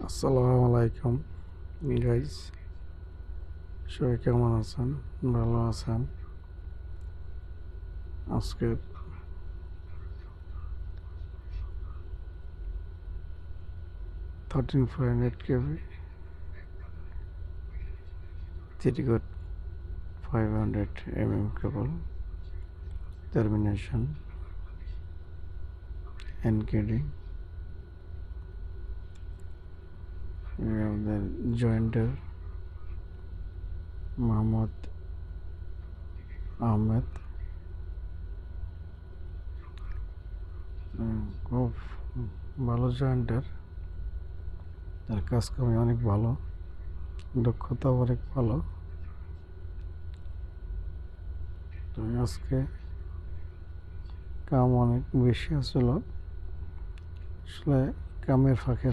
আসসালামু আলাইকুম গাইস, সবাই কেমন আছেন? ভালো আছেন? আজকে 13.8 KB 3 500 mm cable termination NKD. We have the jointer Mohammad Ahmed. খুব ভালো জয়েন্টার, তার কাজ কামে অনেক ভালো, দক্ষতাও অনেক ভালো। তো আজকে কাম অনেক বেশি আসলো, আসলে কামের ফাঁকে